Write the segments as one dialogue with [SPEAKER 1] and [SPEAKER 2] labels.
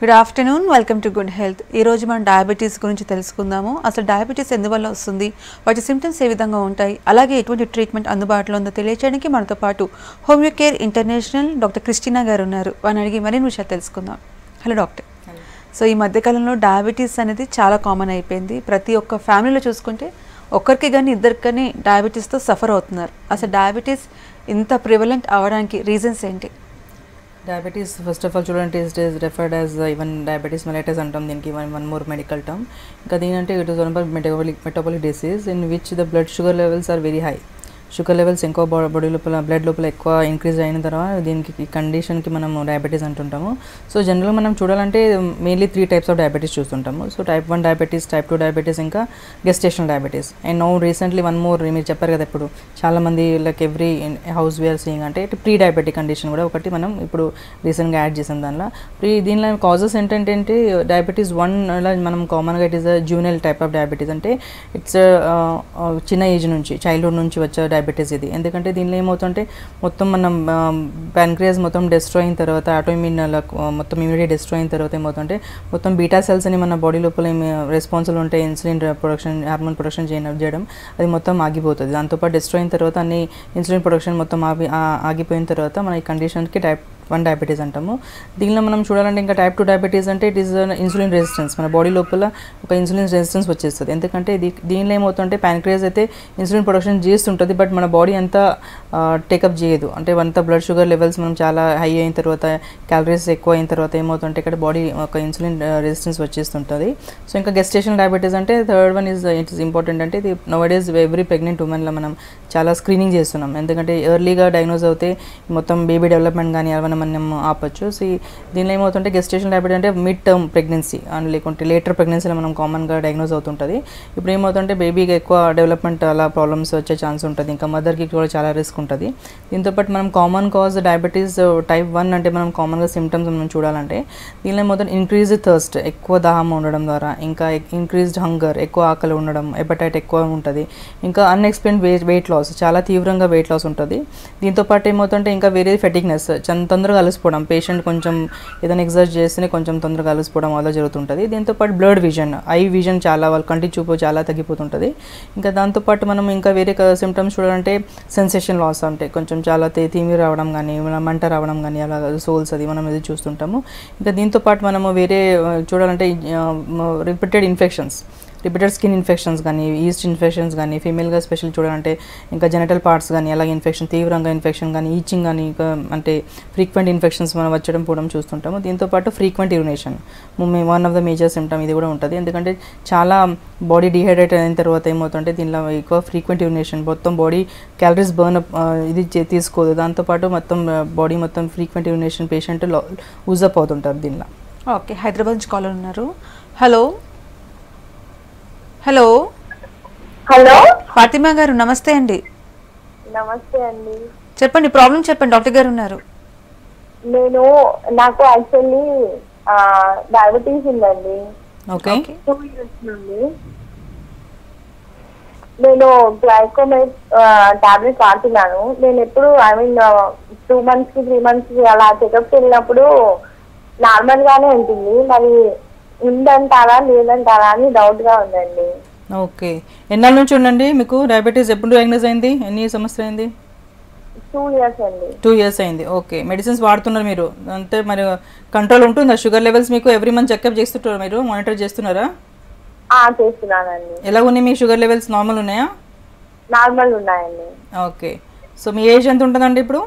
[SPEAKER 1] Good afternoon, welcome to good health. ఈరోజు మనం diabetes గురించి తెలుసుకుందాము. అసలు డయాబెటీస్ ఎందువల్ల వస్తుంది, వాటి సిమ్టమ్స్ ఏ విధంగా ఉంటాయి, అలాగే ఎటువంటి ట్రీట్మెంట్ అందుబాటులో ఉందో తెలియచేయడానికి మనతో పాటు homeo care international doctor Christina గారు ఉన్నారు. వారిని అడిగి మరిన్ని విషయాలు తెలుసుకుందాం. Hello doctor. సో ఈ మధ్యకాలంలో డయాబెటీస్ అనేది చాలా కామన్ అయిపోయింది. ప్రతి ఒక్క ఫ్యామిలీలో చూసుకుంటే ఒక్కరికి కానీ ఇద్దరికి కానీ డయాబెటీస్తో సఫర్ అవుతున్నారు. అసలు డయాబెటీస్ ఇంత ప్రివలెంట్ అవ్వడానికి రీజన్స్ ఏంటి?
[SPEAKER 2] Diabetes, first of all, children is referred as even diabetes mellitus antam. Deeniki one more medical term. Inka deenante it is one of metabolic disease in which the blood sugar levels are very high. Sugar levels ఎక్కువ body లోపల blood లోపల ఎక్కువ increase అయిన తర్వాత దీనికి ఈ కండిషన్కి మనం diabetes అంటుంటాము. So జనరల్గా మనం చూడాలంటే మెయిన్లీ 3 టైప్స్ ఆఫ్ డయాబెటీస్ చూస్తుంటాము. So type 1 diabetes, type 2 diabetes, ఇంకా gestational diabetes. And now recently one more, మీరు చెప్పారు కదా ఇప్పుడు చాలామంది like every house we're seeing అంటే ప్రీ డయాబెటిక్ కండిషన్ కూడా ఒకటి మనం ఇప్పుడు రీసెంట్గా యాడ్ చేసాం. దీనిలో కాజెస్ ఏంటంటే డయాబెటీస్ 1 మనం కామన్గా it is a జూనియల్ type of diabetes. అంటే ఇట్స్ చిన్న ఏజ్ నుంచి, చైల్డ్హుడ్ నుంచి వచ్చే డయాబెటీస్ ఇది. ఎందుకంటే దీనిలో ఏమవుతుంటే మొత్తం మనం ప్యాన్క్రియాస్ మొత్తం డిస్ట్రాయ్ అయిన తర్వాత, ఆటోఇమ్యూన్ మొత్తం ఇమ్యూనిటీ డిస్ట్రాయ్ అయిన తర్వాత ఏమవుతుంటే మొత్తం బీటా సెల్స్ అని మన బాడీ లోపల రెస్పాన్సిబుల్ ఉంటాయి ఇన్సులిన్ ప్రొడక్షన్, హార్మోన్ ప్రొడక్షన్ చేయడం, అది మొత్తం ఆగిపోతుంది. దాంతోపాటు డిస్ట్రాయ్ అయిన తర్వాత అన్ని ఇన్సులిన్ ప్రొడక్షన్ మొత్తం ఆగిపోయిన తర్వాత మన ఈ కండిషన్కి టైప్ 1 డయాబెటీస్ అంటాము. దీనిలో మనం చూడాలంటే ఇంకా టైప్ 2 డయాబెటీస్ అంటే ఇట్ ఈస్ ఇన్సులిన్ రెసిస్టెన్స్. మన బాడీ లోపల ఒక ఇన్సులిన్ రెసిస్టెన్స్ వచ్చేస్తుంది. ఎందుకంటే దీనిలో ఏమవుతుంటే ప్యాన్క్రియాస్ అయితే ఇన్సులిన్ ప్రొడక్షన్ చేస్తుంటుంది, బట్ మన బాడీ అంతా టేకప్ చేయదు. అంటే అంత బ్లడ్ షుగర్ లెవెల్స్ మనం చాలా హై అయిన తర్వాత, క్యాలరీస్ ఎక్కువ అయిన తర్వాత ఏమవుతుంటే ఇక్కడ బాడీ ఒక ఇన్సులిన్ రెసిస్టెన్స్ వచ్చేస్తుంటుంది. సో ఇంకా గెస్టేషనల్ డయాబెటీస్ అంటే third one it is important. అంటే ఇది నౌడేస్ ఎవ్రీ ప్రెగ్నెంట్ ఉమెన్లో మనం చాలా స్క్రీనింగ్ చేస్తున్నాం. ఎందుకంటే ఎర్లీగా డయాగ్నోజ్ అవుతే మొత్తం బేబీ డెవలప్మెంట్ కానీ అవన్నీ మనం ఆపచ్చు. సో దీనిలో ఏమవుతుంటే గెస్టేషనల్ డయాబెటీస్ అంటే మిడ్ టర్మ్ ప్రెగ్నెన్సీ అని, లేకుంటే లేటర్ ప్రెగ్నెన్సీలో మనం కామన్గా డయాగ్నోజ్ అవుతుంటుంది. ఇప్పుడు ఏమవుతుంటే బేబీకి ఎక్కువ డెవలప్మెంట్ అలా ప్రాబ్లమ్స్ వచ్చే ఛాన్స్ ఉంటుంది, ఇంకా మదర్కి కూడా చాలా రిస్క్ ఉంటుంది. దీంతోపాటు మనం కామన్ కాజ్ డయాబెటీస్ టైప్ 1 అంటే మనం కామన్గా సిమ్టమ్స్ మనం చూడాలంటే దీనిలో ఏమవుతుంది ఇంక్రీజ్డ్ థర్స్ట్, ఎక్కువ దాహం ఉండడం ద్వారా, ఇంకా ఇంక్రీజ్డ్ హంగర్, ఎక్కువ ఆకలి ఉండడం, హెపటైట్ ఎక్కువ ఉంటుంది, ఇంకా అన్ఎక్స్ప్లెయిన్డ్ వెయిట్ లాస్, చాలా తీవ్రంగా వెయిట్ లాస్ ఉంటుంది. దీంతోపాటు ఏమవుతుంటే ఇంకా వేరే ఫెటిగ్నెస్, తొందరగా అలసిపోవడం, పేషెంట్ కొంచెం ఏదైనా ఎగ్జర్ట్ చేస్తేనే కొంచెం తొందరగా అలసిపోవడం అలా జరుగుతుంటుంది. దీంతోపాటు బ్లడ్ విజన్, ఐ విజన్ చాలా, వాళ్ళ కంటి చూపు చాలా తగ్గిపోతుంటుంది. ఇంకా దాంతోపాటు మనం ఇంకా వేరే సిమ్టమ్స్ చూడాలంటే సెన్సేషన్ లాస్, అంటే కొంచెం చాలా తీమి రావడం కానీ, మంట రావడం కానీ, అలా సోల్స్ అది మనం ఇది చూస్తుంటాము. ఇంకా దీంతోపాటు మనము వేరే చూడాలంటే repeated infections, repeated skin infections కానీ, ఈస్ట్ ఇన్ఫెక్షన్స్ కానీ, ఫీమేల్గా స్పెషల్ చూడాలంటే ఇంకా జెనిటల్ పార్ట్స్ కానీ అలాగే ఇన్ఫెక్షన్, తీవ్రంగా ఇన్ఫెక్షన్ కానీ, ఈచింగ్ కానీ, ఇంకా అంటే ఫ్రీక్వెంట్ ఇన్ఫెక్షన్స్ మనం వచ్చడం కూడా చూస్తుంటాము. దీంతోపాటు frequent urination one of the major symptom ఇది కూడా ఉంటుంది. ఎందుకంటే చాలా బాడీ డిహైడ్రేట్ అయిన తర్వాత ఏమవుతుంటే దీనిలో ఎక్కువ ఫ్రీక్వెంట్ యూరినేషన్, మొత్తం బాడీ క్యాలరీస్ బర్న్ ఇది తీసుకోదు. దాంతోపాటు మొత్తం బాడీ మొత్తం ఫ్రీక్వెంట్ యూరినేషన్ పేషెంట్ యూజప్ అవుతుంటారు దీనిలో.
[SPEAKER 1] ఓకే, హైదరాబాద్ నుంచి కాల్ ఉన్నారు. హలో హలో
[SPEAKER 3] హలో
[SPEAKER 1] ఫాతిమా గారు, నమస్తే అండి.
[SPEAKER 3] నమస్తే అండి,
[SPEAKER 1] చెప్పండి, ప్రాబ్లం చెప్పండి, డాక్టర్ గారు ఉన్నారు.
[SPEAKER 3] నాకు యాక్చువల్లీ డయాబెటీస్ ఉందండి.
[SPEAKER 1] ఓకే,
[SPEAKER 3] 2 years నుండి నేను గ్లైకోమేట్ టాబ్లెట్స్ వాడుతున్నాను. నేను ఎప్పుడు 2 months కి 3 months కి అలా చెకప్కి వెళ్ళినప్పుడు నార్మల్ గానే ఉంటుంది. మరి ఉందంటారా లేదంటారా అని డౌట్ గా ఉందండి.
[SPEAKER 2] ఓకే, ఎన్నాళ్ళ నుంచి ఉండండి మీకు డయాబెటీస్? ఎప్పుడు డయాగ్నోజ్ అయింది? ఎన్ని సంవత్సరాలు అయింది?
[SPEAKER 3] 2 years అండి.
[SPEAKER 2] 2 years అయింది. ఓకే, మెడిసిన్స్ వాడుతున్నారు మీరు, అంతే. మరి కంట్రోల్ ఉంటుందా? షుగర్ లెవెల్స్ మీకు ఎవ్రీ మంత్ చెకప్ చేస్తుంటారా? మీరు మానిటర్ చేస్తున్నారా?
[SPEAKER 3] చేస్తున్నానండి.
[SPEAKER 2] ఎలా ఉన్నాయి మీ షుగర్ లెవెల్స్? నార్మల్ ఉన్నాయా?
[SPEAKER 3] నార్మల్ ఉన్నాయండి.
[SPEAKER 2] ఓకే, సో మీ ఏజ్ ఎంత ఉంటుందండి ఇప్పుడు?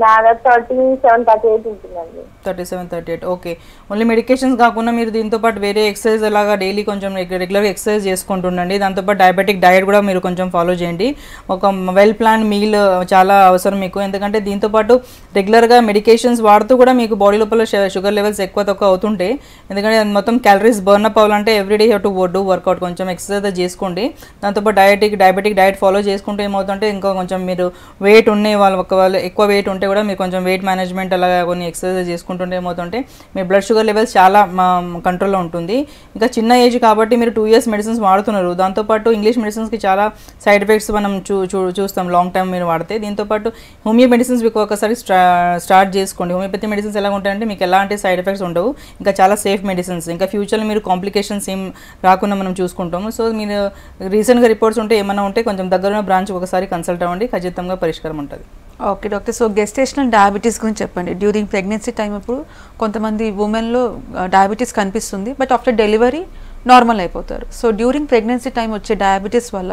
[SPEAKER 3] 37-38 ఉంటుందండి.
[SPEAKER 2] 37-38. ఓకే, ఓన్లీ మెడికేషన్స్ కాకుండా మీరు దీంతో పాటు వేరే ఎక్సర్సైజ్ అలాగా డైలీ కొంచెం రెగ్యులర్గా ఎక్సర్సైజ్ చేసుకుంటుండండి. దాంతోపాటు డయాబెటిక్ డయట్ కూడా మీరు కొంచెం ఫాలో చేయండి. ఒక వెల్ ప్లాన్ మీల్ చాలా అవసరం మీకు. ఎందుకంటే దీంతోపాటు రెగ్యులర్గా మెడికేషన్స్ వాడుతూ కూడా మీకు బాడీ లోపల షుగర్ లెవెల్స్ ఎక్కువ తక్కువ అవుతుంటే, ఎందుకంటే మొత్తం క్యాలరీస్ బర్న్ అప్ అవ్వాలంటే everyday have to do workout, కొంచెం ఎక్సర్సైజ్ చేసుకోండి. దాంతోపాటు డయాబెటిక్ డైట్ ఫాలో చేసుకుంటే ఏమవుతుంటే ఇంకా కొంచెం మీరు వెయిట్ ఉండే వాళ్ళు, ఒకవేళ ఎక్కువ వెయిట్ ఉంటే కూడా మీరు కొంచెం వెయిట్ మేనేజ్మెంట్ అలాగా కొన్ని ఎక్సర్సైజ్ చేసుకుంటుంటే ఏమవుతుంటే మీ బ్లడ్ షుగర్ లెవెల్స్ చాలా కంట్రోల్లో ఉంటుంది. ఇంకా చిన్న ఏజ్ కాబట్టి మీరు 2 years మెడిసిన్స్ వాడుతున్నారు. దాంతోపాటు ఇంగ్లీష్ మెడిసిన్స్కి చాలా సైడ్ ఎఫెక్ట్స్ మనం చూస్తాం లాంగ్ టైం మీరు వాడితే. దీంతోపాటు హోమియో మెడిసిన్స్ మీకు ఒకసారి స్టార్ట్ చేసుకోండి. హోమియోపతి మెడిసిన్స్ ఎలా ఉంటాయంటే మీకు ఎలాంటి సైడ్ ఎఫెక్ట్స్ ఉండవు, ఇంకా చాలా సేఫ్ మెడిసిన్స్, ఇంకా ఫ్యూచర్లో మీరు కాంప్లికేషన్స్ ఏం రాకుండా మనం చూసుకుంటాము. సో మీరు రీసెంట్గా రిపోర్ట్స్ ఉంటే ఏమైనా ఉంటే కొంచెం దగ్గర బ్రాంచ్ ఒకసారి కన్సల్ట్ అవ్వండి, ఖచ్చితంగా పరిష్కారం ఉంటుంది.
[SPEAKER 1] Okay doctor. So gestational diabetes గురించి చెప్పండి. డ్యూరింగ్ ప్రెగ్నెన్సీ టైం ఇప్పుడు కొంతమంది ఉమెన్లో డయాబెటీస్ కనిపిస్తుంది, బట్ ఆఫ్టర్ డెలివరీ నార్మల్ అయిపోతారు. సో డ్యూరింగ్ ప్రెగ్నెన్సీ టైం వచ్చే డయాబెటీస్ వల్ల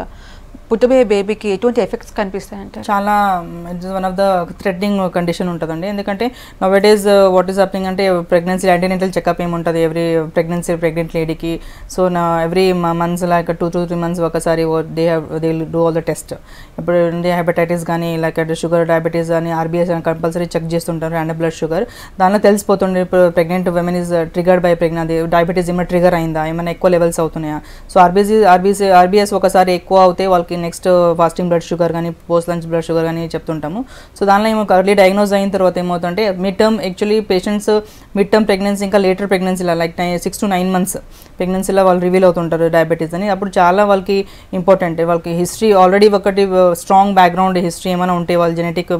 [SPEAKER 1] పుట్టబోయే బేబీకి ఎటువంటి ఎఫెక్ట్స్ కనిపిస్తాయంటే?
[SPEAKER 2] చాలా it's one of the threatening condition ఉంటుందండి. ఎందుకంటే నౌడేస్ వాట్ ఈస్ హ్యాపెనింగ్ అంటే ప్రెగ్నెన్సీ యాంటీనేటల్ చెకప్ ఏముంటుంది ఎవ్రీ ప్రెగ్నెంట్ లేడీకి. So every months like 2 to 3 months ఒకసారి they do all the test. ఇప్పుడు హెపటైటిస్ కానీ లైక్ షుగర్ డయాబెటీస్ కానీ ఆర్బీఎస్ అని కంపల్సరీ చెక్ చేస్తుంటారు అండ్ బ్లడ్ షుగర్. దానిలో తెలిసిపోతుంది ఇప్పుడు pregnant women is triggered by pregnancy, diabetes ఏమైనా ట్రిగర్ అయిందా, ఏమైనా ఎక్కువ లెవెల్స్ అవుతున్నాయా. సో ఆర్బీఎస్ ఒకసారి ఎక్కువ అవుతే వాళ్ళకి నెక్స్ట్ ఫాస్టింగ్ బ్లడ్ షుగర్ కానీ పోస్ట్ లంచ్ బ్లడ్ షుగర్ కానీ చెప్తుంటాము. సో దానిలో ఏమో ఎర్లీ డయాగ్నోజ్ అయిన తర్వాత ఏమవుతుంటే mid term actually patients mid term pregnancy ఇంకా లేటర్ ప్రెగ్నెన్సీలో లైక్ 6 to 9 months ప్రెగ్నెన్సీలో వాళ్ళు రివీల్ అవుతుంటారు డయాబెటీస్ అని. అప్పుడు చాలా వాళ్ళకి ఇంపార్టెంట్, వాళ్ళకి హిస్టరీ ఆల్రెడీ ఒకటి స్ట్రాంగ్ బ్యాక్గ్రౌండ్ హిస్టరీ ఏమైనా ఉంటే వాళ్ళ జెనెటిక్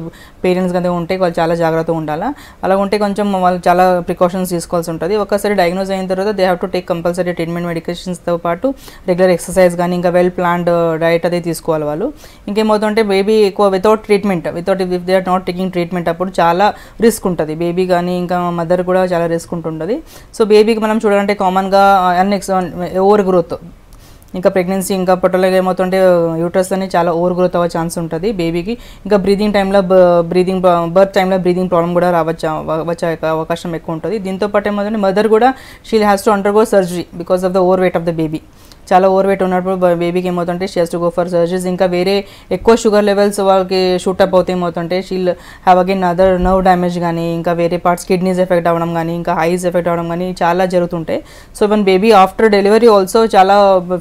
[SPEAKER 2] పేరెంట్స్ కదా ఉంటే వాళ్ళు చాలా జాగ్రత్తగా ఉండాలి. అలా ఉంటే కొంచెం వాళ్ళు చాలా ప్రికాషన్స్ తీసుకోవాల్సి ఉంటుంది. ఒకసారి డయాగ్నోజ్ అయిన తర్వాత they have to take compulsory treatment మెడికేషన్స్తో పాటు రెగ్యులర్ ఎక్సర్సైజ్ కానీ ఇంకా వెల్ ప్లాన్డ్ డైట్ అది తీసుకోవాలి వాళ్ళు. ఇంకేమవుతుంటే బేబీ ఎక్కువ without if they are not taking treatment అప్పుడు చాలా రిస్క్ ఉంటుంది బేబీ కానీ ఇంకా మదర్ కూడా చాలా రిస్క్ ఉంటుంది. సో బేబీకి మనం చూడాలంటే కామన్గా ఓవర్ గ్రోత్ ఇంకా ప్రెగ్నెన్సీ ఇంకా పొట్టలో ఏమవుతుంటే యూట్రస్ అని చాలా ఓవర్ గ్రోత్ అవ్వే ఛాన్స్ ఉంటుంది బేబీకి. ఇంకా బ్రీదింగ్ టైంలో బర్త్ టైంలో బ్రీదింగ్ ప్రాబ్లం కూడా వచ్చే అవకాశం ఎక్కువ ఉంటుంది. దీంతో పాటు ఏమవుతుంటే మదర్ కూడా she has to undergo surgery because of the over weight of the baby. చాలా ఓవర్ వెయిట్ ఉన్నప్పుడు బేబీకి ఏమవుతుంటే she has to go for surgeries. ఇంకా వేరే ఎక్కువ షుగర్ లెవెల్స్ వాళ్ళకి షూటప్ అవుతే ఏమవుతుంటే she'll have again other nerve damage కానీ ఇంకా వేరే పార్ట్స్ కిడ్నీస్ ఎఫెక్ట్ అవ్వడం కానీ ఇంకా ఐస్ ఎఫెక్ట్ అవ్వడం కానీ చాలా జరుగుతుంటాయి. So one baby after delivery also చాలా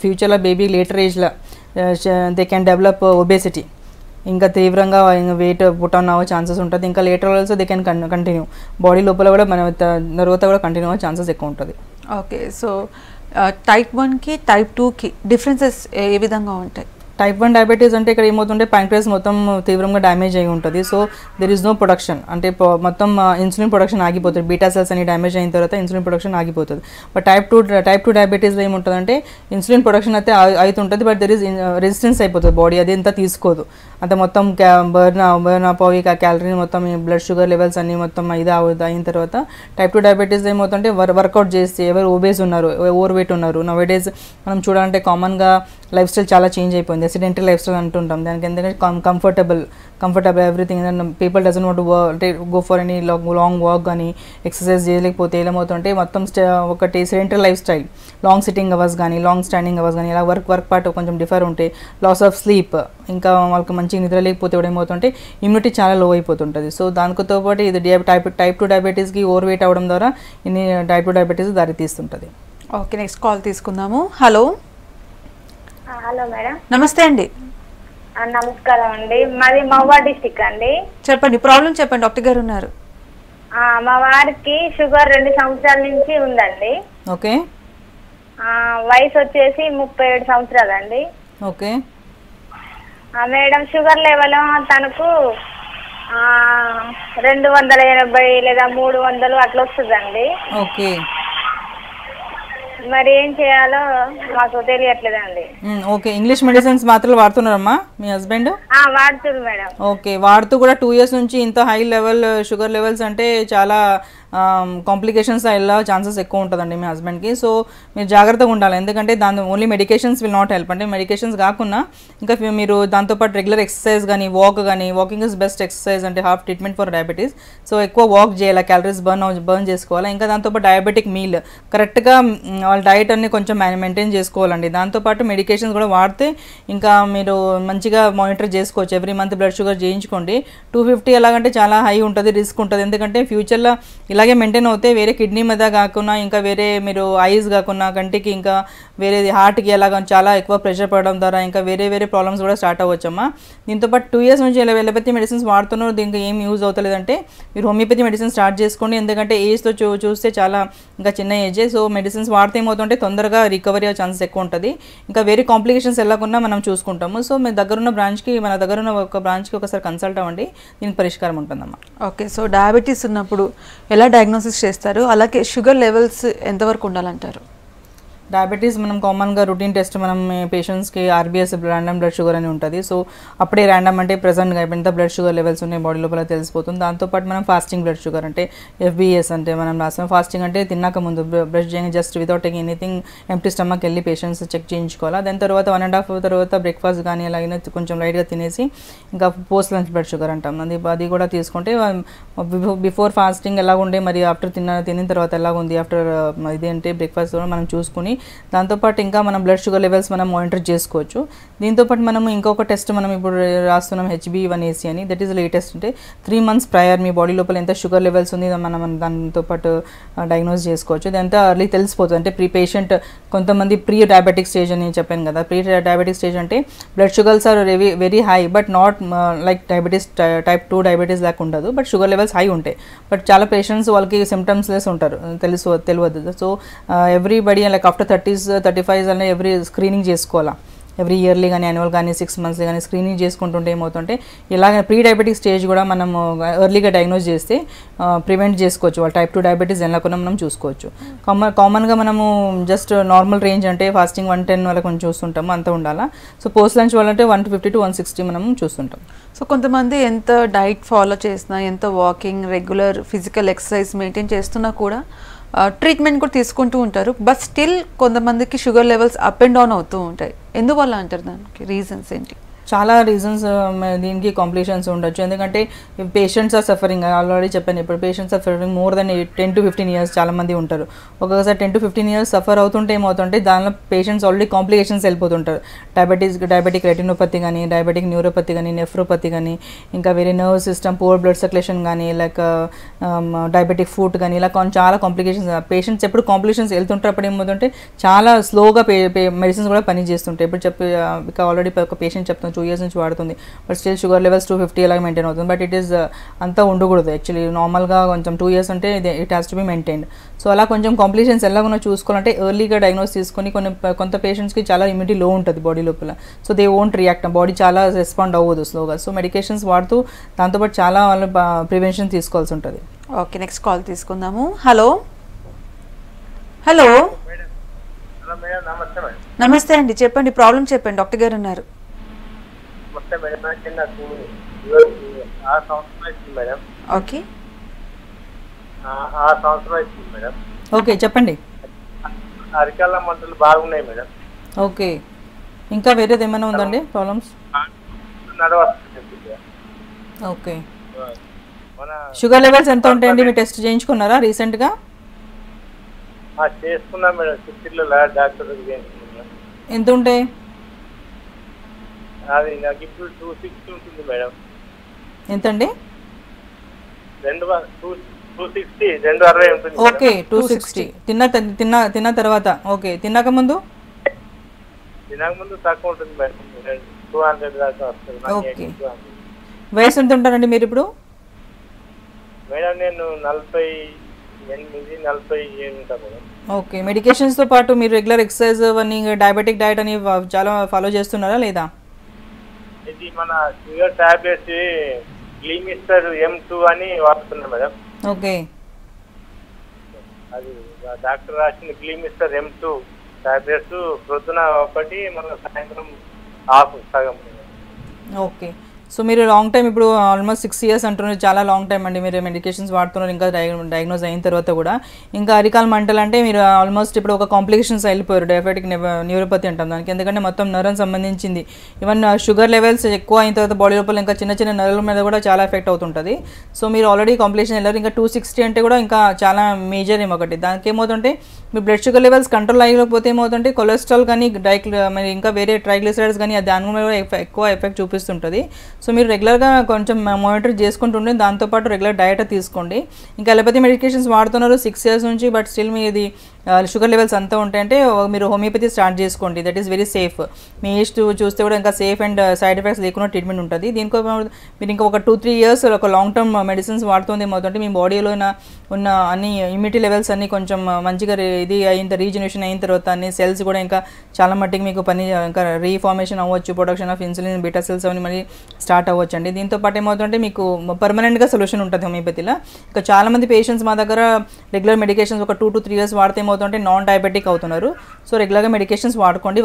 [SPEAKER 2] ఫ్యూచర్లో బేబీ లేటర్ ఏజ్లో దే క్యాన్ డెవలప్ ఒబేసిటీ, ఇంకా తీవ్రంగా వెయిట్ పుట్ ఆన్ అవ్వే ఛాన్సెస్ ఉంటుంది. ఇంకా later also they can continue body లోపల కూడా మన తర్వాత కూడా కంటిన్యూ అవ్వే ఛాన్సెస్ ఎక్కువ ఉంటుంది.
[SPEAKER 1] ఓకే. సో టైప్ 1కి టైప్ 2కి డిఫరెన్సెస్ ఏ విధంగా ఉంటాయి?
[SPEAKER 2] టైప్ 1 డయాబెటీస్ అంటే ఇక్కడ ఏమవుతుంటే ప్యాంక్రియాస్ మొత్తం తీవ్రంగా డ్యామేజ్ అయి ఉంటుంది. So there is no production, అంటే మొత్తం ఇన్సులిన్ ప్రొడక్షన్ ఆగిపోతుంది. బీటా సెల్స్ అని డ్యామేజ్ అయిన తర్వాత ఇన్సులిన్ ప్రొడక్షన్ ఆగిపోతుంది. బట్ టైప్ టూ డయాబెటీస్లో ఏముంటుందంటే ఇన్సులిన్ ప్రొడక్షన్ అయితే అవుతుంటుంది, బట్ దెర్ ఈజ్ రెసిస్టెన్స్ అయిపోతుంది బాడీ, అది ఎంత తీసుకోదు అంత మొత్తం బర్న్ అప్ అవి క్యాలరీ మొత్తం బ్లడ్ షుగర్ లెవెల్స్ అన్ని మొత్తం అయిన తర్వాత టైప్ 2 డయాబెటీస్ ఏమవుతుంటే వర్కౌట్ చేస్తే ఎవరు ఓబేస్ ఉన్నారు, ఓవర్ వెయిట్ ఉన్నారు, నౌడేస్ మనం చూడాలంటే కామన్గా లైఫ్ స్టైల్ చాలా చేంజ్ అయిపోయింది. రెసిడెంటల్ లైఫ్ స్టైల్ అంటుంటాం దానికి, ఎందుకంటే comfortable everything. People doesn't want అంటే go for any long walk కానీ ఎక్సర్సైజ్ చేయలేకపోతే ఏమవుతుంటే మొత్తం ఒకటి residential life style, long sitting hours కానీ లాంగ్ స్టాండింగ్ అవర్స్ కానీ ఇలా వర్క్ పార్ట్ కొంచెం డిఫర్ ఉంటే, లాస్ ఆఫ్ స్లీప్, ఇంకా వాళ్ళకి మంచిగా నిద్ర లేకపోతే కూడా ఏమవుతుంటే ఇమ్యూనిటీ చాలా లో అయిపోతుంటుంది. సో దానితో పాటు ఇది టైప్ 2 డయాబెటీస్కి ఓవర్ వెయిట్ అవ్వడం ద్వారా ఇన్ని టైప్ 2 డయాబెటీస్ దారి తీస్తుంటుంది.
[SPEAKER 1] ఓకే, నెక్స్ట్ కాల్ తీసుకుందాము. హలో.
[SPEAKER 3] Hello madam.
[SPEAKER 1] నమస్తే అండి.
[SPEAKER 3] నమస్కారం అండి, మాది మహబూబా డిస్టిక్ అండి.
[SPEAKER 1] చెప్పండి, ప్రాబ్లం చెప్పండి, డాక్టర్ గారు ఉన్నారు.
[SPEAKER 3] మా వారికి షుగర్ 2 సంవత్సరాల నుంచి ఉందండి.
[SPEAKER 2] ఓకే.
[SPEAKER 3] వయసు వచ్చేసి 37 సంవత్సరాలండి.
[SPEAKER 2] ఓకే
[SPEAKER 3] మేడం, షుగర్ లెవెల్ తనకు 280 లేదా 300 అట్లా వస్తుందండి.
[SPEAKER 2] ఓకే.
[SPEAKER 3] మరి ఏం చేయాలో మాకు తెలియట్లేదండి.
[SPEAKER 2] ఓకే, ఇంగ్లీష్ మెడిసిన్స్ మాత్రలు వాడుతున్నారమ్మా మీ హస్బెండ్?
[SPEAKER 3] వాడుతుంది మేడం.
[SPEAKER 2] ఓకే, వాడుతూ కూడా 2 years నుంచి ఇంత హై లెవెల్ షుగర్ లెవెల్స్ అంటే చాలా కాంప్లికేషన్స్ అయ్యే ఛాన్సెస్ ఎక్కువ ఉంటుందండి మీ హస్బెండ్కి. సో మీరు జాగ్రత్తగా ఉండాలి, ఎందుకంటే దాని only medications will not help. అంటే మెడికేషన్స్ కాకుండా ఇంకా మీరు దాంతోపాటు రెగ్యులర్ ఎక్సర్సైజ్ కానీ వాకింగ్ ఇస్ బెస్ట్ ఎక్సర్సైజ్, అంటే half treatment for diabetes. So ఎక్కువ వాక్ చేయాలి, క్యాలరీస్ బర్న్ చేసుకోవాలి. ఇంకా దాంతోపాటు డయాబెటిక్ మీల్ కరెక్ట్గా వాళ్ళ డైట్ అన్ని కొంచెం మెయింటైన్ చేసుకోవాలండి. దాంతోపాటు మెడికేషన్స్ కూడా వాడితే ఇంకా మీరు మంచిగా మానిటర్ చేసుకోవచ్చు. ఎవ్రీ మంత్ బ్లడ్ షుగర్ చేయించుకోండి. 250 ఎలాగంటే చాలా హై ఉంటుంది, రిస్క్ ఉంటుంది. ఎందుకంటే ఫ్యూచర్లో ఇలా అలాగే మెయింటైన్ అవుతే వేరే కిడ్నీ మీద కాకుండా ఇంకా వేరే మీరు ఐస్ కాకుండా కంటికి ఇంకా వేరే హార్ట్కి అలాగా చాలా ఎక్కువ ప్రెషర్ పడడం ద్వారా ఇంకా వేరే వేరే ప్రాబ్లమ్స్ కూడా స్టార్ట్ అవ్వచ్చమ్మా. దీంతోపాటు 2 years నుంచి ఎలోపతి మెడిసిన్స్ వాడుతున్నారు, దీనికి ఏం యూజ్ అవుతలేదంటే మీరు హోమియోపతి మెడిసిన్ స్టార్ట్ చేసుకోండి. ఎందుకంటే ఏజ్తో చూస్తే చాలా ఇంకా చిన్న ఏజే. సో మెడిసిన్స్ వాడితే ఏమవుతుంటే తొందరగా రికవరీ అయ్యే ఛాన్సెస్ ఎక్కువ ఉంటుంది. ఇంకా వేరే కాంప్లికేషన్స్ వెళ్ళకుండా మనం చూసుకుంటాము. సో మీ దగ్గరున్న ఒక బ్రాంచ్కి ఒకసారి కన్సల్ట్ అవ్వండి, దీనికి పరిష్కారం ఉంటుందమ్మా.
[SPEAKER 1] ఓకే, సో డయాబెటీస్ ఉన్నప్పుడు ఎలా డయాగ్నోసిస్ చేస్తారు, అలాగే షుగర్ లెవెల్స్ ఎంతవరకు ఉండాలంటారు?
[SPEAKER 2] డయాబెటీస్ మనం కామన్గా రొటీన్ టెస్ట్ మనం పేషెంట్స్కి ఆర్బీఎస్ ర్యాండమ్ బ్లడ్ షుగర్ అని ఉంటుంది. సో అప్పుడే ర్యాండమ్ అంటే ప్రెసెంట్గా ఎంత బ్లడ్ షుగర్ లెవెల్స్ ఉన్నాయి బాడీ లోపల తెలిసిపోతుంది. దాంతోపాటు మనం ఫాస్టింగ్ బ్లడ్ షుగర్ అంటే ఎఫ్బిఎస్ అంటే మనం రాస్తాం. ఫాస్టింగ్ అంటే తిన్నాక ముందు బ్రష్ చేయని just without taking anything empty stomach వెళ్ళి పేషెంట్స్ చెక్ చేయించుకోవాలి. దాని తర్వాత 1.5 hour తర్వాత బ్రేక్ఫాస్ట్ కానీ అలాగే కొంచెం లైట్గా తినేసి ఇంకా పోస్ట్ లంచ్ బ్లడ్ షుగర్ అంటాం, అది కూడా తీసుకుంటే బిఫోర్ ఫాస్టింగ్ ఎలా ఉండే మరి ఆఫ్టర్ తినిన తర్వాత ఎలా ఉంది ఆఫ్టర్ ఇదేంటే బ్రేక్ఫాస్ట్ కూడా మనం చూసుకుని దాంతోపాటు ఇంకా మనం బ్లడ్ షుగర్ లెవెల్స్ మనం మానిటర్ చేసుకోవచ్చు. దీంతోపాటు మనం ఇంకొక టెస్ట్ మనం ఇప్పుడు రాస్తున్నాం HbA1c అని. That is latest. అంటే 3 months ప్రయర్ మీ బాడీ లోపల ఎంత షుగర్ లెవెల్స్ ఉంది మనం దాంతోపాటు డయాగ్నోస్ చేసుకోవచ్చు. ఇదంతా ఎర్లీ తెలిసిపోతుంది. అంటే పేషెంట్ కొంతమంది ప్రీ డయాబెటిక్ స్టేజ్ అని చెప్పాను కదా. ప్రీ డయాబెటిక్ స్టేజ్ అంటే blood sugars are very high but not like diabetes type 2 diabetes లాగా ఉండదు, బట్ షుగర్ లెవెల్స్ హై ఉంటాయి. బట్ చాలా పేషెంట్స్ వాళ్ళకి సిమ్టమ్స్ లెస్ ఉంటారు, తెలియదు. So everybody like after 30s 35s అనే ఎవ్రీ స్క్రీనింగ్ చేసుకోవాలా. ఎవ్రీ ఇయర్లీ కానీ యాన్యువల్ కానీ 6 months కానీ స్క్రీనింగ్ చేసుకుంటుంటే ఏమవుతుంటే ఇలాగ ప్రీ డయాబెటిక్ స్టేజ్ కూడా మనము ఎర్లీగా డయాగ్నోస్ చేస్తే ప్రివెంట్ చేసుకోవచ్చు. వాళ్ళు టైప్ 2 డయాబెటీస్ వెళ్ళకుండా మనం చూసుకోవచ్చు. కామన్గా మనము జస్ట్ నార్మల్ రేంజ్ అంటే ఫాస్టింగ్ 110 వరకు కొంచెం చూస్తుంటాము, అంత ఉండాలా. సో పోస్ట్ లంచ్ వాళ్ళంటే 150 to 160 మనం చూస్తుంటాం.
[SPEAKER 1] సో కొంతమంది ఎంత డైట్ ఫాలో చేసినా, ఎంత walking, regular physical exercise maintain చేస్తున్నా కూడా ట్రీట్మెంట్ కూడా తీసుకుంటూ ఉంటారు. బట్ స్టిల్ కొంతమందికి sugar levels up and down అవుతూ ఉంటాయి. ఎందువల్ల అంటారు? దానికి రీజన్స్ ఏంటి?
[SPEAKER 2] చాలా రీజన్స్ దీనికి కాంప్లికేషన్స్ ఉండొచ్చు. ఎందుకంటే పేషెంట్స్ ఆర్ సఫరింగ్, ఆల్రెడీ చెప్పాను ఇప్పుడు patients are suffering more than 10 to 15 years చాలామంది ఉంటారు. ఒక్కొక్కసారి 10 to 15 years సఫర్ అవుతుంటే ఏమవుతుంటే దానిలో పేషెంట్స్ ఆల్రెడీ కాంప్లికేషన్స్ వెళ్ళిపోతుంటారు. డయాబెటిక్ రెటినోపతి కానీ, డయాబెటిక్ న్యూరోపతి కానీ, నెఫ్రోపతి కానీ, ఇంకా వేరే nerve system, poor blood circulation కానీ, లైక్ డయాబెటిక్ ఫుట్ కానీ, ఇలా చాలా కాంప్లికేషన్స్. పేషెంట్స్ ఎప్పుడు కాంప్లికేషన్స్ వెళ్తుంటారు అప్పుడు ఏమవుతుంటే చాలా స్లోగా మెడిసిన్స్ కూడా పనిచేస్తుంటాయి. ఇప్పుడు ఆల్రెడీ ఒక పేషెంట్ చెప్తాను 2 years నుంచి వాడుతుంది, బట్ స్టిల్ షుగర్ లెవెల్స్ 250 అలాగే మెయింటైన్ అవుతుంది. బట్ ఇట్ ఈస్ అంతా ఉండకూడదు యాక్చువల్లీ. నార్మల్గా కొంచెం 2 years అంటే it has to be maintained. So అలా కొంచెం కాంప్లికేషన్స్ ఎలాగో చూసుకోవాలంటే ఎర్లీగా డయాగ్నోస్ తీసుకొని కొంత పేషెంట్స్కి చాలా ఇమ్యూనిటీ లో ఉంటుంది బాడీ లోపల. So they won't react, body చాలా రెస్పాండ్ అవ్వదు స్లోగా. సో మెడికేషన్స్ వాడుతూ దాంతోపాటు చాలా వాళ్ళు ప్రివెన్షన్ తీసుకోవాల్సి ఉంటుంది.
[SPEAKER 1] ఓకే, నెక్స్ట్ కాల్ తీసుకుందాము. హలో హలో నమస్తే అండి, చెప్పండి ప్రాబ్లం చెప్పండి, డాక్టర్ గారు ఉన్నారు. ఓకే
[SPEAKER 2] ఓకే చెప్పండి.
[SPEAKER 4] అరికాల మంటలు బాగున్నాయి మేడం.
[SPEAKER 2] ఓకే, ఇంకా వేరేది ఏమైనా ఉందండి ప్రాబ్లమ్స్? ఓకే, షుగర్ లెవెల్స్ ఎంత ఉంటాయండి? మీరు టెస్ట్ చేయించుకున్నారా రీసెంట్గా?
[SPEAKER 4] చేసుకున్నా మేడం, చిత్తూరులో డాక్టర్
[SPEAKER 2] ఎంత ఉంటాయి?
[SPEAKER 4] అది నాకు ఇప్పుడు 260 ఉంటుంది మేడం.
[SPEAKER 2] ఎంతండి?
[SPEAKER 4] 260 260 ఉంటుంది.
[SPEAKER 2] ఓకే 260 తిన్న తర్వాత. ఓకే, తిన్నాక ముందు
[SPEAKER 4] తక్కువ ఉంటుంది మేడం, 200 దాకా వస్తుంది.
[SPEAKER 2] ఓకే, వయసు ఎంత ఉంటారండి మీరు ఇప్పుడు?
[SPEAKER 4] మేడం నేను 48 47 ఉంటాను మేడం.
[SPEAKER 2] ఓకే, మెడికేషన్స్తో పాటు మీరు రెగ్యులర్ ఎక్సర్సైజ్ అని డయాబెటిక్ డైట్ అని చాలా ఫాలో చేస్తున్నారా లేదా?
[SPEAKER 4] ఇది మన షుగర్ టాబ్లెట్స్ గ్లీమిస్టర్ M2 అని వాడుతున్నా మేడం.
[SPEAKER 2] ఓకే,
[SPEAKER 4] అది డాక్టర్ రాసిన గ్లీమిస్టర్ M2 టాబ్లెట్స్ ప్రొద్దున ఒకటి, మన సాయంత్రం సగం.
[SPEAKER 2] ఓకే, సో మీరు లాంగ్ టైం ఇప్పుడు ఆల్మోస్ట్ 6 years అంటున్నారు, చాలా లాంగ్ టైం అండి. మీరు మెడికేషన్స్ వాడుతున్నారు ఇంకా డయాగ్నోజ్ అయిన తర్వాత కూడా. ఇంకా అరికాల మంటలు అంటే మీరు ఆల్మోస్ట్ ఇప్పుడు ఒక కాంప్లికేషన్స్ వెళ్ళిపోయారు. డయాబెటిక్ న్యూరోపతి అంటాం దానికి, ఎందుకంటే మొత్తం నరం సంబంధించింది. ఈవెన్ షుగర్ లెవెల్స్ ఎక్కువ అయిన తర్వాత బాడీ లోపల ఇంకా చిన్న చిన్న నరాల మీద కూడా చాలా ఎఫెక్ట్ అవుతుంటుంది. సో మీరు ఆల్రెడీ కాంప్లికేషన్ వెళ్ళారు. ఇంకా 260 అంటే కూడా ఇంకా చాలా మేజర్ ఏమొకటి. దానికి ఏమవుతుంటే మీ బ్లడ్ షుగర్ లెవెల్స్ కంట్రోల్ అయ్యకపోతే ఏమవుతుంటే కొలెస్ట్రాల్ కానీ మరి ఇంకా వేరే ట్రైగ్లిసరైడ్స్ కానీ దాని మీద ఎక్కువ ఎఫెక్ట్ చూపిస్తుంటుంది. సో మీరు రెగ్యులర్గా కొంచెం మానిటర్ చేసుకుంటుండే, దాంతోపాటు రెగ్యులర్ డయట్ తీసుకోండి. ఇంకా అలోపతి మెడికేషన్స్ వాడుతున్నారు 6 years నుంచి, బట్ స్టిల్ మీది షుగర్ లెవెల్స్ అంతా ఉంటాయంటే మీరు హోమియోపతి స్టార్ట్ చేసుకోండి. That is very safe. Me age చూస్తే కూడా ఇంకా సేఫ్ అండ్ సైడ్ ఎఫెక్ట్స్ లేకుండా ట్రీట్మెంట్ ఉంటుంది. దీనికో మీరు ఇంకా ఒక 2-3 years ఒక లాంగ్ టర్మ్ మెడిసిన్స్ వాడుతుంది ఏమవుతుంటే మీ బాడీలో ఉన్న అన్ని ఇమ్యూనిటీ లెవెల్స్ అన్ని కొంచెం మంచిగా ఇది అయిన రీజనరేషన్ అయిన తర్వాత అన్ని సెల్స్ కూడా ఇంకా చాలా మట్టికి మీకు పని ఇంకా రీఫార్మేషన్ అవ్వచ్చు, production of insulin beta cells అవన్నీ మళ్ళీ స్టార్ట్ అవ్వచ్చు అండి. దీంతో పాటు ఏమవుతుంటే మీకు పర్మనెంట్గా సొల్యూషన్ ఉంటుంది హోమియోపతిలో. ఇంకా చాలామంది పేషెంట్స్ మా దగ్గర రెగ్యులర్ మెడికేషన్స్ ఒక 2 to 3 years వాడితే ఏమవుతుంటే నాన్ డయాబెటిక్ అవుతున్నారు. సో రెగ్యులర్గా మెడికేషన్స్ వాడుకోండి.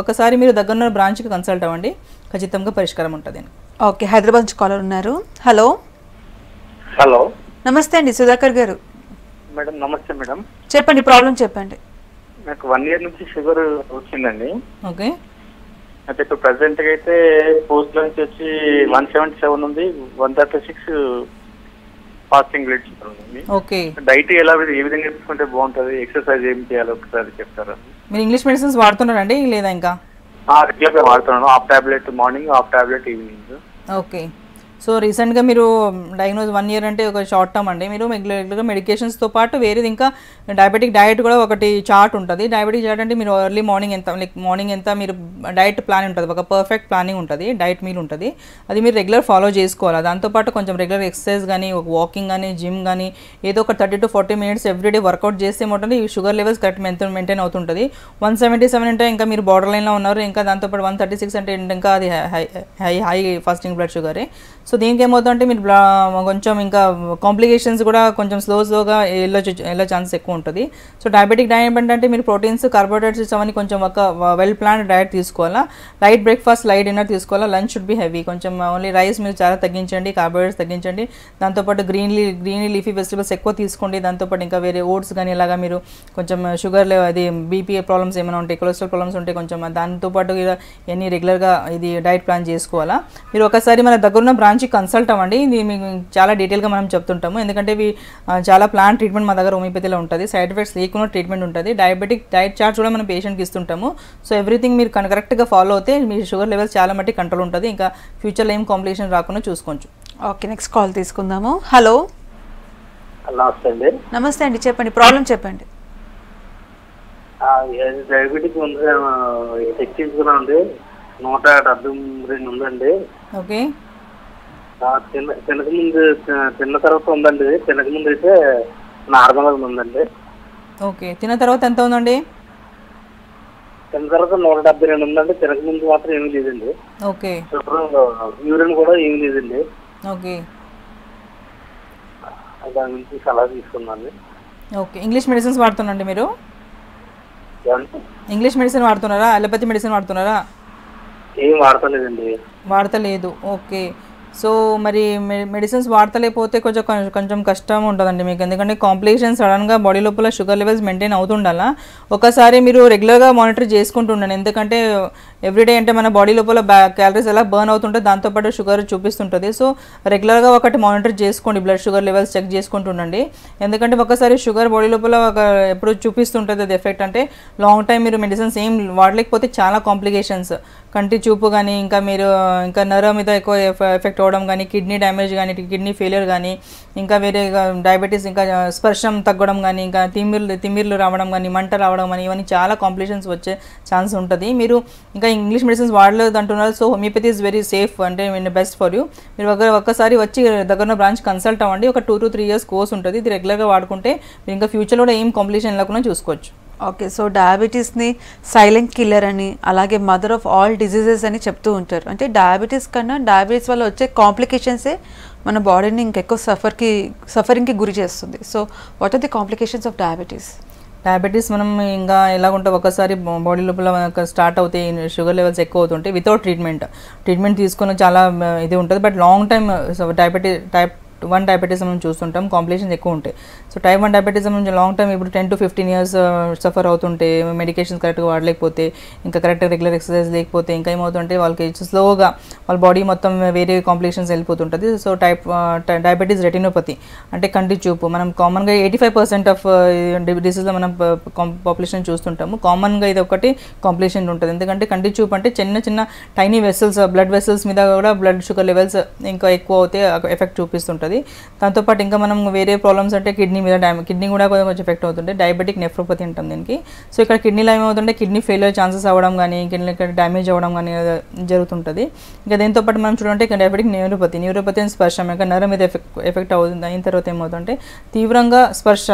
[SPEAKER 2] ఒకసారి మీరు దగ్గర బ్రాంచ్కి కన్సల్ట్ అవ్వండి, ఖచ్చితంగా పరిష్కారం ఉంటుంది.
[SPEAKER 1] ఓకే, హైదరాబాద్ నుంచి కాలర్ ఉన్నారు. హలో
[SPEAKER 4] హలో,
[SPEAKER 1] నమస్తే అండి సుధాకర్ గారు.
[SPEAKER 4] మేడం నమస్తే మేడం.
[SPEAKER 1] చెప్పండి, ప్రాబ్లం చెప్పండి.
[SPEAKER 4] నాకు 1 year నుంచి షుగర్ వచ్చిందండి.
[SPEAKER 2] ఓకే,
[SPEAKER 4] అయితే ఇప్పుడు ప్రెసెంట్ గా అయితే పోస్ట్ నుంచి వచ్చి 177 ఉంది, 136 ఫాస్టింగ్ బ్లడ్ షుగర్ ఉంది.
[SPEAKER 2] ఓకే.
[SPEAKER 4] డైట్ ఏ విధంగా తీసుకుంటే బాగుంటుంది, ఎక్సర్సైజ్ ఏం చేయాలి ఒకసారి చెప్తారా?
[SPEAKER 2] మీరు ఇంగ్లీష్ మెడిసిన్స్ వాడుతున్నారండి లేదా ఇంకా?
[SPEAKER 4] రెగ్యులర్ గా వాడుతున్నాను. Half tablet morning, half tablet evening.
[SPEAKER 2] Okay. So రీసెంట్గా మీరు డయాగ్నోజ్ 1 year అంటే ఒక షార్ట్ టర్మ్ అండి. మీరు రెగ్యులర్గా మెడికేషన్స్తో పాటు వేరేది ఇంకా డయాబెటిక్ డయట్ కూడా ఒకటి చార్ట్ ఉంటుంది. డయాబెటిక్ చార్ట్ అంటే మీరు ఎర్లీ మార్నింగ్ ఎంత మార్నింగ్ ఎంత మీరు డయట్ ప్లాన్ ఉంటుంది, ఒక పర్ఫెక్ట్ ప్లానింగ్ ఉంటుంది, డయట్ మీల్ ఉంటుంది. అది మీరు రెగ్యులర్ ఫాలో చేసుకోవాలి. దాంతోపాటు కొంచెం రెగ్యులర్ ఎక్సర్సైజ్ కానీ, ఒక వాకింగ్ కానీ, జిమ్ కానీ ఏదో ఒక 30 to 40 minutes ఎవ్రీడే వర్కౌట్ చేస్తే ఏమవుతుంది ఈ షుగర్ లెవెల్స్ కరెక్ట్ మెయింటైన్ అవుతుంటుంది. 177 అంటే ఇంకా మీరు బార్డర్ లైన్లో ఉన్నారు. ఇంకా దాంతోపాటు 136 అంటే ఇంకా అది హై ఫాస్టింగ్ బ్లడ్ షుగరే. సో దీనికి ఏమవుతుందంటే మీరు కొంచెం ఇంకా కాంప్లికేషన్స్ కూడా కొంచెం స్లోగా వెళ్ళే ఛాన్సెస్ ఎక్కువ ఉంటుంది. సో డయాబెటిక్ డయట్ అంటే మీరు ప్రోటీన్స్, కార్బోహైడ్రేట్స్ అవన్నీ కొంచెం ఒక వెల్ ప్లాన్డ్ డయట్ తీసుకోవాలా. లైట్ బ్రేక్ఫాస్ట్, లైట్ డిన్నర్ తీసుకోవాలా. Lunch should be heavy. కొంచెం ఓన్లీ రైస్ మీరు చాలా తగ్గించండి, కార్బోహైడ్రేట్స్ తగ్గించండి. దాంతోపాటు గ్రీన్లీ లీఫీ వెజిటబుల్స్ ఎక్కువ తీసుకోండి. దాంతోపాటు ఇంకా వేరే ఓట్స్ కానీ ఇలాగా మీరు కొంచెం షుగర్ అది బీపీ ప్రాబ్లమ్స్ ఏమైనా ఉంటాయి, కొలెస్ట్రాల్ ప్రాబ్లమ్స్ ఉంటాయి కొంచెం, దాంతోపాటు ఇవన్నీ రెగ్యులర్గా ఇది డైట్ ప్లాన్ చేసుకోవాలా. మీరు ఒకసారి మన దగ్గరున్న బ్రాంచ్కి కన్సల్ట్ అవ్వండి. ఇది మీకు చాలా డీటెయిల్గా మనం చెప్తుంటాము. ఎందుకంటే ఇవి చాలా ప్లాన్ ట్రీట్మెంట్ మా దగ్గర హోమియోపతిలో ఉంటుంది. సైడ్ ఎఫెక్ట్స్ లేకుండా ట్రీట్మెంట్ ఉంటుంది. డయట్ చార్ట్స్ కూడా మనం పేషెంట్కి ఇస్తుంటాము. సో ఎవ్రీథింగ్ మీరు కరెక్ట్గా ఫాలో అయితే మీ షుగర్ లెవెల్స్ చాలా మట్టి కంట్రోల్ ఉంటుంది. ఇంకా ఫ్యూచర్లో ఏం కాంప్లికేషన్ రాకుండా చూసుకోవచ్చు.
[SPEAKER 1] ఓకే, నెక్స్ట్ కాల్ తీసుకుందాము. హలో
[SPEAKER 4] నమస్తే అండి.
[SPEAKER 1] నమస్తే అండి, చెప్పండి, ప్రాబ్లం చెప్పండి.
[SPEAKER 4] డయాబెటిక్ ఉంది, ఎక్కించుకున్నా ఉంది, 172 ఉందండి.
[SPEAKER 2] ఓకే.
[SPEAKER 4] తినక ముందు తిన్న తర్వాత ఉందండి. తినక ముందు అయితే నార్మల్గా ఉందండి.
[SPEAKER 2] ఓకే, తిన్న తర్వాత ఎంత ఉందండి?
[SPEAKER 4] తిన్న తర్వాత 172 ఉందండి. తినక ముందు మాత్రం ఏమీ లేదండి.
[SPEAKER 2] ఓకే.
[SPEAKER 4] యూరిన్ కూడా ఏమీ లేదండి.
[SPEAKER 2] ఓకే.
[SPEAKER 4] దాని నుంచి సలహా తీసుకున్నాను.
[SPEAKER 2] ఓకే. ఇంగ్లీష్ మెడిసిన్స్ వాడుతున్నాండి మీరు? ఇంగ్లీష్ మెడిసిన్ వాడుతున్నారా, అలోపతి మెడిసిన్ వాడుతున్నారా?
[SPEAKER 4] ఏం వాడతలేదండి.
[SPEAKER 2] వాడతలేదు. ఓకే. సో మరి మెడిసిన్స్ వాడతలేకపోతే కొంచెం కష్టం ఉంటుందండి మీకు. ఎందుకంటే కాంప్లికేషన్స్ సడన్గా బాడీ లోపల షుగర్ లెవెల్స్ మెయింటైన్ అవుతుండాలా. ఒకసారి మీరు రెగ్యులర్గా మానిటర్ చేసుకుంటుండండి. ఎందుకంటే ఎవ్రీడే అంటే మన బాడీ లోపల క్యాలరీస్ ఎలా బర్న్ అవుతుంటే దాంతోపాటు షుగర్ చూపిస్తుంటుంది. సో రెగ్యులర్గా ఒకటి మానిటర్ చేసుకోండి, బ్లడ్ షుగర్ లెవెల్స్ చెక్ చేసుకుంటుండండి. ఎందుకంటే ఒకసారి షుగర్ బాడీ లోపల ఎప్పుడు చూపిస్తుంటుంది అది ఎఫెక్ట్. అంటే లాంగ్ టైం మీరు మెడిసిన్స్ ఏం వాడలేకపోతే చాలా కాంప్లికేషన్స్, కంటి చూపు కానీ, ఇంకా మీరు ఇంకా నర్వ్ మీద ఎక్కువ ఎఫెక్ట్ అవ్వడం కానీ, కిడ్నీ డ్యామేజ్ కానీ, కిడ్నీ ఫెయిలియర్ కానీ, ఇంకా వేరే డయాబెటీస్, ఇంకా స్పర్శం తగ్గడం కానీ, ఇంకా తిమ్మిర్లు రావడం కానీ, మంట రావడం కానీ, ఇవన్నీ చాలా కాంప్లికేషన్స్ వచ్చే ఛాన్స్ ఉంటుంది. మీరు ఇంకా ఇంగ్లీష్ మెడిసిన్స్ వాడలేదు అంటున్నారు. So homeopathy is very safe, అంటే బెస్ట్ ఫర్ యూ. మీరు ఒక్కసారి వచ్చి దగ్గర బ్రాంచ్ కన్సల్ట్ అవ్వండి. ఒక 2 to 3 years కోర్స్ ఉంటుంది. ఇది రెగ్యులర్గా వాడుకుంటే మీరు ఇంకా ఫ్యూచర్లో కూడా ఏం కాంప్లికేషన్ లేకుండా చూసుకోవచ్చు.
[SPEAKER 1] ఓకే, సో డయాబెటీస్ని సైలెంట్ కిల్లర్ అని, అలాగే మదర్ ఆఫ్ ఆల్ డిజీజెస్ అని చెప్తూ ఉంటారు. అంటే డయాబెటీస్ కన్నా డయాబెటీస్ వల్ల వచ్చే కాంప్లికేషన్సే మన బాడీని ఇంకెక్కువ సఫరింగ్కి గురి చేస్తుంది. So what are the complications of diabetes?
[SPEAKER 2] Diabetes మనం ఇంకా ఎలాగుంటే ఒకసారి బాడీ లోపల స్టార్ట్ అవుతాయి, షుగర్ లెవెల్స్ ఎక్కువ అవుతుంటాయి. వితౌట్ ట్రీట్మెంట్ తీసుకుని చాలా ఇది ఉంటుంది. బట్ లాంగ్ టైం 1 డయాబెటీస్ మనం చూస్తుంటాం, కాంప్లికేషన్స్ ఎక్కువ ఉంటాయి. సో టైప్ 1 డయాబెటీస్ నుంచి లాంగ్ టర్మ్ ఇప్పుడు 10 to 15 years సఫర్ అవుతుంటే, మెడికేషన్స్ కరెక్ట్గా వాడలేకపోతే, ఇంకా కరెక్ట్గా రెగ్యులర్ ఎక్సర్సైజ్ లేకపోతే, ఇంకా ఏమవుతుంటే వాళ్ళకి స్లోగా వాళ్ళ బాడీ మొత్తం వేరే కాంప్లికేషన్స్ వెళ్ళిపోతుంటుంది. సో డయాబెటీస్ రెటినోపతి అంటే కంటి చూపు, మనం కామన్గా 85% ఆఫ్ డిసీజ్లో మనం పాపులేషన్ చూస్తుంటాము. కామన్గా ఇది ఒకటి కాంప్లికేషన్ ఉంటుంది. ఎందుకంటే కంటి చూపు అంటే చిన్న చిన్న టైనీ వెసల్స్, బ్లడ్ వెసల్స్ మీద కూడా బ్లడ్ షుగర్ లెవెల్స్ ఇంకా ఎక్కువ అవుతే ఎఫెక్ట్ చూపిస్తుంటుంది. దాంతోపాటు ఇంకా మనం వేరే ప్రాబ్లమ్స్ అంటే కిడ్నీ మీద కిడ్నీ కూడా కొంచెం ఎఫెక్ట్ అవుతుంటే డయాబెటిక్ నెఫ్రోపతి ఉంటుంది దీనికి. సో ఇక్కడ కిడ్నీలో ఏమవుతుంటే కిడ్నీ ఫెయిల్యూర్ ఛాన్సెస్ అవ్వడం కానీ, కిడ్నీ డ్యామేజ్ అవ్వడం కానీ జరుగుతుంటుంది. ఇంకా దీంతోపాటు మనం చూడంటే డయాబెటిక్ న్యూరోపతి అని స్పర్శ ఇంకా నరం మీద ఎఫెక్ట్ అవుతుంది. అయిన తర్వాత ఏమవుతుంటే తీవ్రంగా స్పర్శ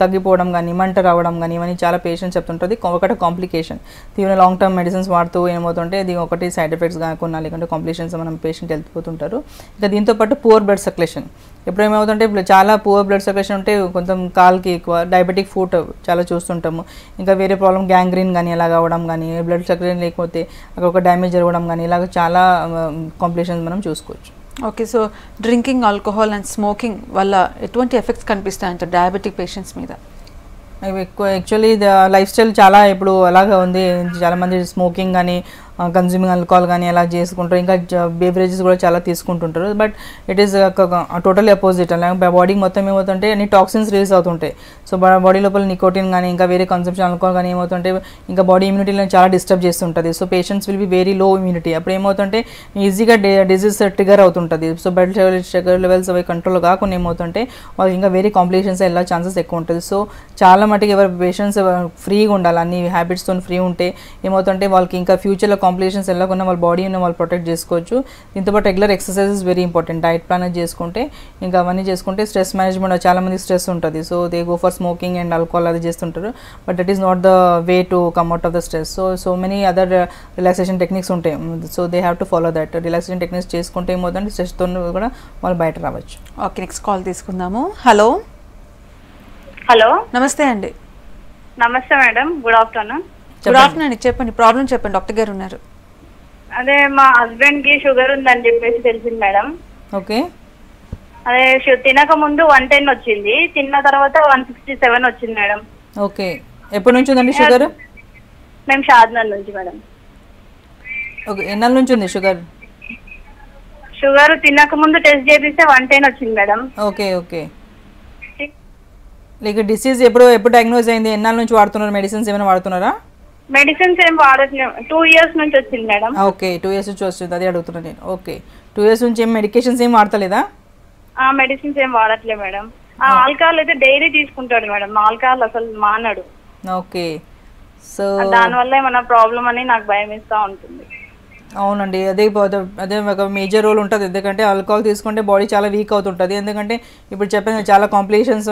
[SPEAKER 2] తగ్గిపోవడం కానీ, మంట రావడం కానీ, ఇవన్నీ చాలా పేషెంట్స్ చెప్తుంటుంది. ఒకటి కాంప్లికేషన్, తీవ్ర లాంగ్ టర్మ్ మెడిసిన్స్ వాడుతూ ఏమవుతుంటే ఇది ఒకటి సైడ్ ఎఫెక్ట్స్ కాకుండా లేకుంటే కాంప్లికేషన్స్ మనం పేషెంట్ వెళ్ళిపోతుంటారు. ఇంకా దీంతోపాటు పువర్ బ్లడ్ సర్క్యులేషన్, ఎప్పుడు ఏమవుతుంటే చాలా పువర్ బ్లడ్ సర్క్యులేషన్ ఉంటే కొంచెం కాల్కి ఎక్కువ డయాబెటిక్ ఫుట్ చాలా చూస్తుంటాము. ఇంకా వేరే ప్రాబ్లమ్ గ్యాంగ్రీన్ కానీ అలాగ అవ్వడం కానీ, బ్లడ్ సర్క్యులేషన్ లేకపోతే అక్కడ ఒక డ్యామేజ్ జరగడం కానీ, ఇలాగ చాలా కాంప్లికేషన్స్ మనం చూసుకోవచ్చు.
[SPEAKER 1] Okay, so drinking, alcohol and smoking వల్ల ఎటువంటి ఎఫెక్ట్స్ కనిపిస్తాయంట డయాబెటిక్ పేషెంట్స్ మీద?
[SPEAKER 2] ఎక్కువ యాక్చువల్లీ లైఫ్ స్టైల్ చాలా ఇప్పుడు అలాగా ఉంది. చాలామంది స్మోకింగ్ కానీ, కన్జ్యూమింగ్ ఆల్కహాల్ కానీ అలా చేసుకుంటారు. ఇంకా బేవరేజెస్ కూడా చాలా తీసుకుంటుంటారు. But it is totally opposite. అలాగే బాడీ మొత్తం ఏమవుతుంటే అన్ని టాక్సిన్స్ రిలీజ్ అవుతుంటాయి. సో బాడీ లోపల నికోటిన్ కానీ ఇంకా వేరే కన్సంప్షన్ ఆల్కహాల్ కానీ ఏమవుతుంటే ఇంకా బాడీ ఇమ్యూనిటీలో చాలా డిస్టర్బ్ చేస్తుంటుంది. So patients will be very low immunity. అప్పుడు ఏమవుతుంటే ఈజీగా డిజీజ్ ట్రిగర్ అవుతుంటుంది. సో బ్లడ్ షుగర్ లెవెల్స్ అవి కంట్రోల్ కాకుండా ఏమవుతుంటే వాళ్ళకి ఇంకా వేరే కాంప్లికేషన్స్ వెళ్ళే ఛాన్సెస్ ఎక్కువ ఉంటుంది. సో చాలా మటుకు ఎవరు పేషెంట్స్ ఫ్రీగా ఉండాలి, అన్ని హ్యాబిట్స్తో ఫ్రీ ఉంటే ఏమవుతుంటే వాళ్ళకి ఇంకా ఫ్యూచర్లో కాంప్లికేషన్స్ వెళ్ళకుండా వాళ్ళ బాడీని వాళ్ళు ప్రొటెక్ట్ చేసుకోవచ్చు. దీంతోపాటు regular exercise is very important. Diet plan చేసుకుంటే ఇంకా అవన్నీ చేసుకుంటే స్ట్రెస్ మేనేజ్మెంట్, చాలా మంది స్ట్రెస్ ఉంటుంది. So they go for smoking and alcohol అది చేస్తుంటారు. But that is not the way to come out of the stress. So many other relaxation techniques ఉంటాయి. So they have to follow that. Relaxation techniques చేసుకుంటే ఏమవుతుందంటే స్ట్రెస్తో కూడా వాళ్ళు బయట రావచ్చు.
[SPEAKER 1] ఓకే, నెక్స్ట్ కాల్ తీసుకుందాము. హలో
[SPEAKER 5] హలో,
[SPEAKER 1] నమస్తే అండి.
[SPEAKER 5] నమస్తే madam, good afternoon.
[SPEAKER 1] Good afternoon అండి, చెప్పండి, ప్రాబ్లం చెప్పండి, డాక్టర్ గారు ఉన్నారు.
[SPEAKER 5] అదే మా హస్బెండ్ కి షుగర్ ఉందని చెప్పేసి తెలిసింది మేడం.
[SPEAKER 2] ఓకే,
[SPEAKER 5] అదే తినక ముందు 110 వచ్చింది, తిన్న తర్వాత 167 వచ్చింది మేడం.
[SPEAKER 2] ఓకే, ఎప్పటి నుంచి ఉందండి షుగర్?
[SPEAKER 5] మేము షాద్నగర్ నుంచి మేడం.
[SPEAKER 2] ఓకే, ఎన్నాళ్ళ నుంచి ఉంది షుగర్?
[SPEAKER 5] షుగర్ తినక ముందు టెస్ట్ చేపిస్తే 110 వచ్చింది madam.
[SPEAKER 2] Okay okay, like disease ఎప్పుడు డయాగ్నోజ్ అయింది? ఎన్నాళ్ళ నుంచి వాడుతున్నారు? మెడిసిన్స్ ఏమైనా వాడుతున్నారా?
[SPEAKER 5] మెడిసిన్స్ ఏం వాడట్లేదు, 2 years నుంచి వచ్చింది మేడం.
[SPEAKER 2] ఓకే, 2 years నుంచి వస్తుంది, అదే అడుగుతున్నాను నేను. ఓకే, 2 years నుంచి ఏం మెడికేషన్స్ ఏం వాడతలేదా?
[SPEAKER 5] మెడిసిన్స్ ఏం వాడట్లేదు మేడం. ఆల్కహాల్ అయితే డైలీ తీసుకుంటాడు మేడం, ఆల్కహాల్ అసలు మానడు.
[SPEAKER 2] ఓకే, సో
[SPEAKER 5] దానివల్ల ఏమైనా ప్రాబ్లం అని నాకు భయం ఇస్తూ ఉంటుంది.
[SPEAKER 2] అవునండి, అదే ఒక మేజర్ రోల్ ఉంటుంది. ఎందుకంటే ఆల్కహాల్ తీసుకుంటే బాడీ చాలా వీక్ అవుతుంటుంది. ఎందుకంటే ఇప్పుడు చెప్పిన చాలా కాంప్లికేషన్స్,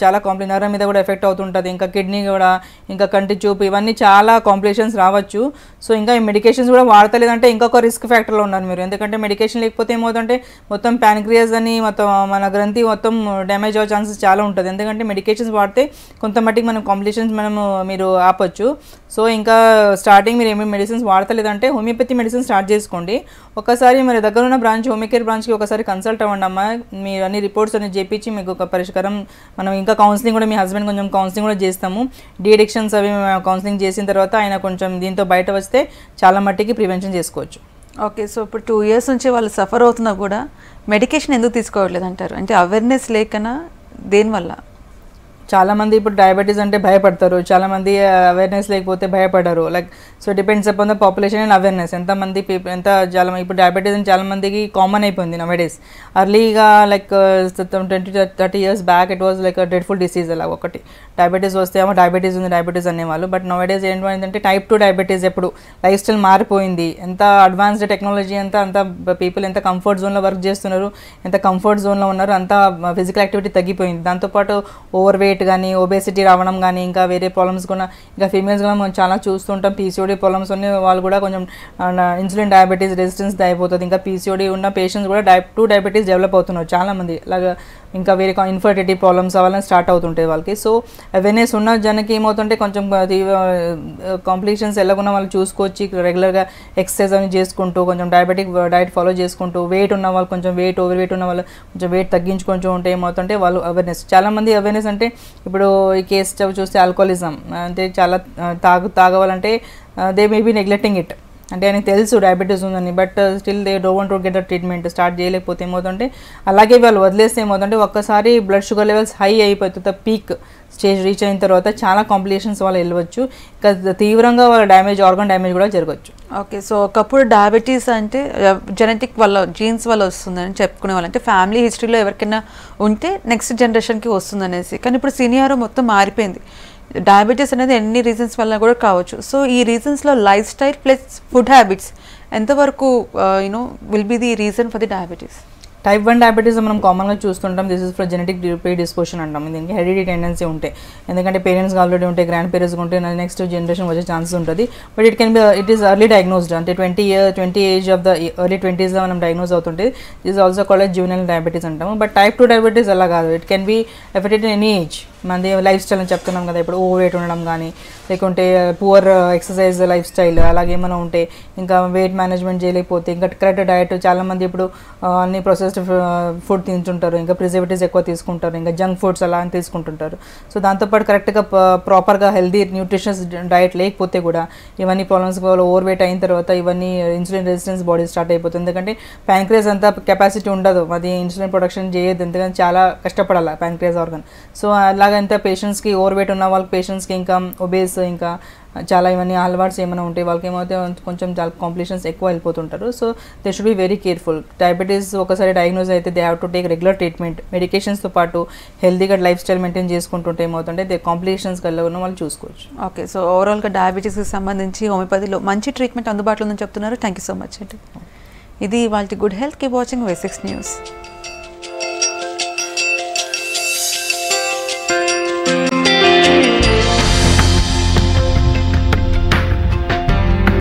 [SPEAKER 2] చాలా నరం మీద కూడా ఎఫెక్ట్ అవుతుంటుంది. ఇంకా కిడ్నీ కూడా, ఇంకా కంటి చూపు, ఇవన్నీ చాలా కాంప్లికేషన్స్ రావచ్చు. సో ఇంకా ఈ మెడికేషన్స్ కూడా వాడతలేదంటే ఇంకొక రిస్క్ ఫ్యాక్టర్లో ఉన్నారు మీరు. ఎందుకంటే మెడికేషన్ లేకపోతే ఏమవుతుంటే మొత్తం ప్యాన్క్రియాస్ అని మొత్తం మన గ్రంథి మొత్తం డ్యామేజ్ అయ్యే ఛాన్సెస్ చాలా ఉంటుంది. ఎందుకంటే మెడికేషన్స్ వాడితే కొంత మట్టికి మనం కాంప్లికేషన్స్ మీరు ఆపొచ్చు. సో ఇంకా స్టార్టింగ్ మీరు ఏమేమి మెడిసిన్స్ వాడతలేదంటే హోమియోపతి మెడిసిన్స్ స్టార్ట్ చేసుకోండి. ఒకసారి మరి దగ్గర ఉన్న హోమియోకేర్ బ్రాంచ్కి ఒకసారి కన్సల్ట్ అవ్వండి అమ్మా. మీరు అన్ని రిపోర్ట్స్ అన్ని చేపించి మీకు ఒక పరిష్కారం, మనం ఇంకా కౌన్సిలింగ్ కూడా, మీ హస్బెండ్ కొంచెం కౌన్సిలింగ్ కూడా చేస్తాము. డీ అడిక్షన్స్ అవి కౌన్సిలింగ్ చేసిన తర్వాత ఆయన కొంచెం దీంతో బయట వస్తే చాలా మట్టికి ప్రివెన్షన్ చేసుకోవచ్చు.
[SPEAKER 1] ఓకే, సో ఇప్పుడు 2 years నుంచి వాళ్ళు సఫర్ అవుతున్నా కూడా మెడికేషన్ ఎందుకు తీసుకోవట్లేదు అంటారు? అంటే అవేర్నెస్ లేకనా, దేనివల్ల?
[SPEAKER 2] చాలామంది ఇప్పుడు డయాబెటీస్ అంటే భయపడతారు, చాలామంది అవేర్నెస్ లేకపోతే భయపడరు. Like so depends upon the population and awareness. ఎంతమంది చాలా ఇప్పుడు డయాబెటీస్ అని చాలామందికి కామన్ అయిపోయింది నవేడేస్. అర్లీగా like 20-30 years back it was like dreadful disease. అలా ఒకటి డయాబెటీస్ వస్తే ఏమో డయాబెటీస్ ఉంది డయాబెటీస్ అనేవాళ్ళు. బట్ నవేడేస్ ఏంటంటే టైప్ 2 డయాబెటీస్. ఎప్పుడు లైఫ్ స్టైల్ మారిపోయింది, ఎంత అడ్వాన్స్డ్ టెక్నాలజీ, అంత పీపుల్ ఎంత కంఫర్ట్ జోన్లో వర్క్ చేస్తున్నారు, ఎంత కంఫర్ట్ జోన్లో ఉన్నారు, అంత ఫిజికల్ యాక్టివిటీ తగ్గిపోయింది. దాంతోపాటు ఓవర్ వెయిట్ వెయిట్ కానీ ఒబేసిటీ రావడం కానీ ఇంకా వేరే ప్రాబ్లమ్స్ కూడా ఇంకా ఫీమేల్స్ కూడా మనం చాలా చూస్తుంటాం. పీసీఓడి ప్రాబ్లమ్స్ ఉన్న వాళ్ళు కూడా కొంచెం ఇన్సులిన్ డయాబెటీస్ రెసిస్టెన్స్ అయిపోతుంది. ఇంకా పీసీఓడి ఉన్న పేషెంట్స్ కూడా టైప్ 2 డయాబెటీస్ డెవలప్ అవుతున్నారు చాలామంది. అలాగా ఇంకా వేరే ఇన్ఫర్టిలిటీ ప్రాబ్లమ్స్ అవన్నీ స్టార్ట్ అవుతుంటాయి వాళ్ళకి. సో అవేర్నెస్ ఉన్న జనకి ఏమవుతుంటే కొంచెం కాంప్లికేషన్స్ వెళ్ళకుండా వాళ్ళు చూసుకొచ్చి రెగ్యులర్గా ఎక్సర్సైజ్ అని చేసుకుంటూ కొంచెం డయాబెటిక్ డైట్ ఫాలో చేసుకుంటూ వెయిట్ ఉన్న వాళ్ళు కొంచెం ఓవర్ వెయిట్ ఉన్న వాళ్ళు కొంచెం వెయిట్ తగ్గించుకుంటూ ఉంటే ఏమవుతుంటే వాళ్ళు అవేర్నెస్ చాలామంది అవేర్నెస్ అంటే ఇప్పుడు ఈ కేసు చూస్తే ఆల్కహాలిజం అంటే చాలా తాగవాలంటే they may be neglecting it. అంటే ఆయనకు తెలుసు డయాబెటీస్ ఉందని, but still they don't want to get the treatment start చేయలేకపోతే ఏమవుతుంటే అలాగే వాళ్ళు వదిలేస్తే ఏమవుతుంటే ఒక్కసారి బ్లడ్ షుగర్ లెవెల్స్ హై అయిపోతుంది. పీక్ స్టేజ్ రీచ్ అయిన తర్వాత చాలా కాంప్లికేషన్స్ వాళ్ళు వెళ్ళవచ్చు. ఇంకా తీవ్రంగా వాళ్ళ ఆర్గన్ డ్యామేజ్ కూడా జరగవచ్చు.
[SPEAKER 1] ఓకే, సో ఒకప్పుడు డయాబెటీస్ అంటే జెనెటిక్ వల్ల జీన్స్ వల్ల వస్తుందని చెప్పుకునే వాళ్ళు, అంటే ఫ్యామిలీ హిస్టరీలో ఎవరికైనా ఉంటే నెక్స్ట్ జనరేషన్కి వస్తుంది అనేసి. కానీ ఇప్పుడు సినియర్ మొత్తం మారిపోయింది. డయాబెటీస్ అనేది ఎన్ని రీజన్స్ వల్ల కూడా కావచ్చు. సో ఈ రీజన్స్లో life style plus food habits ఎంతవరకు will be the reason for the diabetes?
[SPEAKER 2] Type 1 diabetes మనం కామన్గా చూస్తుంటాం. This is for genetic predisposition అంటాం. దీనికి హెరిడిటీ టెండెన్సీ ఉంటాయి. ఎందుకంటే పేరెంట్స్ ఆల్రెడీ ఉంటే గ్రాండ్ పేరెంట్స్ ఉంటే నెక్స్ట్ జనరేషన్ వచ్చే ఛాన్సెస్ ఉంటుంది. But it is early diagnosed, అంటే 20 ఏజ్ ఆఫ్ ద ఎర్లీ 20sలో మనం డయాగ్నోస్ అవుతుంటే this also called juvenile diabetes అంటాము. బట్ టైప్ 2 డయాబెటీస్ అలా కాదు. It can be affected in any age. మనది లైఫ్ స్టైల్ అని చెప్తున్నాం కదా, ఇప్పుడు ఓవర్ వెయిట్ ఉండడం కానీ లేకుంటే పువర్ ఎక్సర్సైజ్ లైఫ్ స్టైల్ అలాగే ఏమైనా ఉంటే, ఇంకా వెయిట్ మేనేజ్మెంట్ చేయలేకపోతే, ఇంకా కరెక్ట్ డయట్. చాలామంది ఇప్పుడు అన్ని ప్రొసెస్డ్ ఫుడ్ తింటుంటారు, ఇంకా ప్రిజర్వేటివ్స్ ఎక్కువ తీసుకుంటారు, ఇంకా జంక్ ఫుడ్స్ అలా అని తీసుకుంటుంటారు. సో దాంతోపాటు కరెక్ట్గా ప్రాపర్గా హెల్దీ న్యూట్రిషన్స్ డయట్ లేకపోతే కూడా ఇవన్నీ ప్రాబ్లమ్స్ ఓవర్ వెయిట్ అయిన తర్వాత ఇవన్నీ ఇన్సులిన్ రెసిస్టెన్స్ బాడీ స్టార్ట్ అయిపోతుంది. ఎందుకంటే ప్యాంక్రియాస్ అంతా కెపాసిటీ ఉండదు, అది ఇన్సులిన్ ప్రొడక్షన్ చేయదు, ఎందుకంటే చాలా కష్టపడాలి ప్యాంక్రియాస్ ఆర్గన్. సో అలాగంతా పేషెంట్స్కి ఓవర్ వెయిట్ ఉన్న వాళ్ళకి పేషెంట్స్కి ఇంకా ఒబేస్ ఇంకా చాలా ఇవన్నీ అలవాట్స్ ఏమైనా ఉంటాయి వాళ్ళకి ఏమైతే కొంచెం చాలా కాంప్లికేషన్స్ ఎక్కువ వెళ్ళిపోతుంటారు. So they should be very careful. Diabetes ఒకసారి డయాగ్నోజ్ అయితే they have to take regular treatment. మెడికేషన్స్తో పాటు హెల్తీగా లైఫ్ స్టైల్ మెయింటైన్ చేసుకుంటుంటే ఏమవుతుంటే దే కాంప్లికేషన్స్ కలగకుండా వాళ్ళు చూసుకోవచ్చు.
[SPEAKER 1] ఓకే, సో ఓవరాల్గా డయాబెటీస్కి సంబంధించి హోమియోపతిలో మంచి ట్రీట్మెంట్ అందుబాటులో ఉందని చెప్తున్నారు. థ్యాంక్ యూ సో మచ్ అండి. ఇది వాళ్ళ good health. Keep watching V6 news.